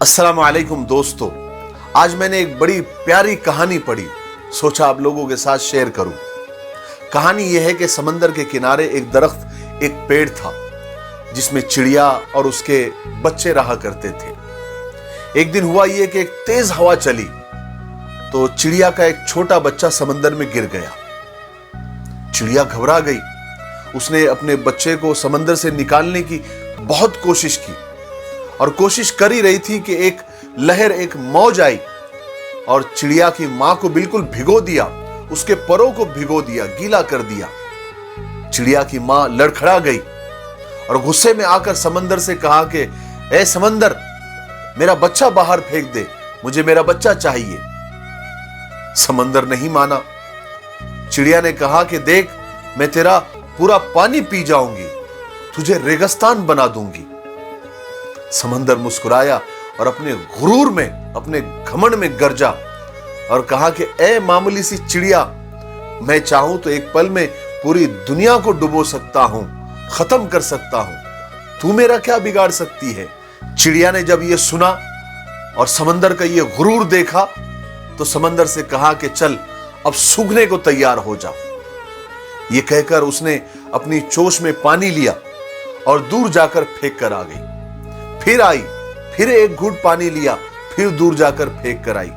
अस्सलाम वालेकुम दोस्तों, आज मैंने एक बड़ी प्यारी कहानी पढ़ी, सोचा आप लोगों के साथ शेयर करूं। कहानी यह है कि समंदर के किनारे एक दरख्त, एक पेड़ था जिसमें चिड़िया और उसके बच्चे रहा करते थे। एक दिन हुआ यह कि एक तेज हवा चली तो चिड़िया का एक छोटा बच्चा समंदर में गिर गया। चिड़िया घबरा गई। उसने अपने बच्चे को समंदर से निकालने की बहुत कोशिश की और कोशिश कर ही रही थी कि एक लहर, एक मौज आई और चिड़िया की मां को बिल्कुल भिगो दिया, उसके परों को भिगो दिया, गीला कर दिया। चिड़िया की मां लड़खड़ा गई और गुस्से में आकर समंदर से कहा कि ए समंदर, मेरा बच्चा बाहर फेंक दे, मुझे मेरा बच्चा चाहिए। समंदर नहीं माना। चिड़िया ने कहा कि देख, मैं तेरा पूरा पानी पी जाऊंगी, तुझे रेगिस्तान बना दूंगी। समंदर मुस्कुराया और अपने गुरूर में, अपने घमंड में गरजा और कहा कि ए मामूली सी चिड़िया, मैं चाहूं तो एक पल में पूरी दुनिया को डुबो सकता हूं, खत्म कर सकता हूं, तू मेरा क्या बिगाड़ सकती है। चिड़िया ने जब यह सुना और समंदर का यह गुरूर देखा तो समंदर से कहा कि चल, अब सूखने को तैयार हो जा। यह कहकर उसने अपनी चोंच में पानी लिया और दूर जाकर फेंक कर आ गई। फिर आई, फिर एक घूंट पानी लिया, फिर दूर जाकर फेंक कर आई।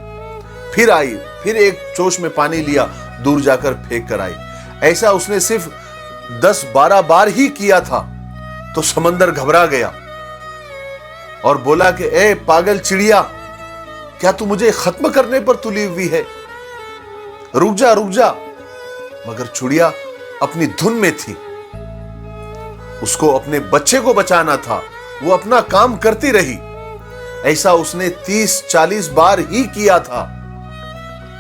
फिर आई, फिर एक चोंच में पानी लिया, दूर जाकर फेंक कर आई। ऐसा उसने सिर्फ 10-12 बार ही किया था तो समंदर घबरा गया और बोला कि ए पागल चिड़िया, क्या तू मुझे खत्म करने पर तुली हुई है? रुक जा, रुक जा। मगर चिड़िया अपनी धुन में थी। उसको अपने बच्चे को बचाना था, वो अपना काम करती रही। ऐसा उसने 30-40 बार ही किया था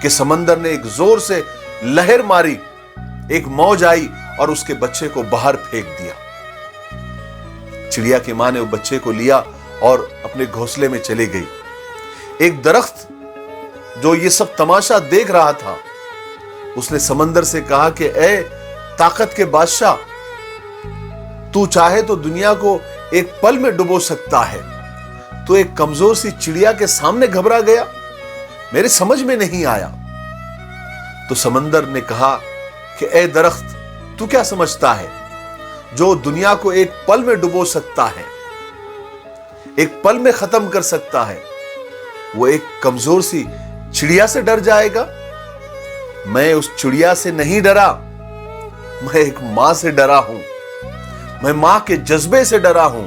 कि समंदर ने एक जोर से लहर मारी, एक मौज आई और उसके बच्चे को बाहर फेंक दिया। चिड़िया की मां ने वो बच्चे को लिया और अपने घोंसले में चली गई। एक दरख्त जो ये सब तमाशा देख रहा था, उसने समंदर से कहा कि ए ताकत के बादशाह, तू चाहे तो दुनिया को एक पल में डुबो सकता है, तो एक कमजोर सी चिड़िया के सामने घबरा गया, मेरे समझ में नहीं आया। तो समंदर ने कहा कि ए दरख्त, तू क्या समझता है, जो दुनिया को एक पल में डुबो सकता है, एक पल में खत्म कर सकता है, वो एक कमजोर सी चिड़िया से डर जाएगा? मैं उस चिड़िया से नहीं डरा, मैं एक मां से डरा हूं, मैं मां के जज्बे से डरा हूं,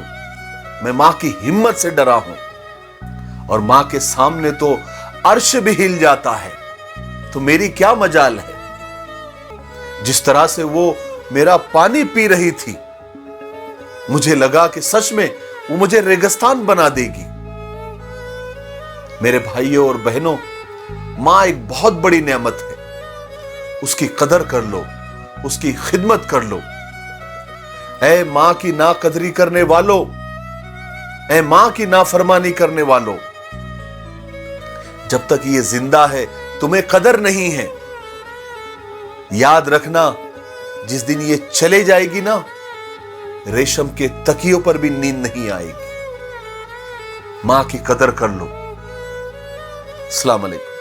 मैं मां की हिम्मत से डरा हूं। और मां के सामने तो अर्श भी हिल जाता है, तो मेरी क्या मजाल है। जिस तरह से वो मेरा पानी पी रही थी, मुझे लगा कि सच में वो मुझे रेगिस्तान बना देगी। मेरे भाइयों और बहनों, मां एक बहुत बड़ी नेमत है, उसकी कदर कर लो, उसकी खिदमत कर लो। ऐ मां की नाकदरी करने वालों, ऐ मां की नाफरमानी करने वालों, जब तक ये जिंदा है तुम्हें कदर नहीं है। याद रखना, जिस दिन ये चले जाएगी ना, रेशम के तकियों पर भी नींद नहीं आएगी। मां की कदर कर लो। अस्सलाम वालेकुम।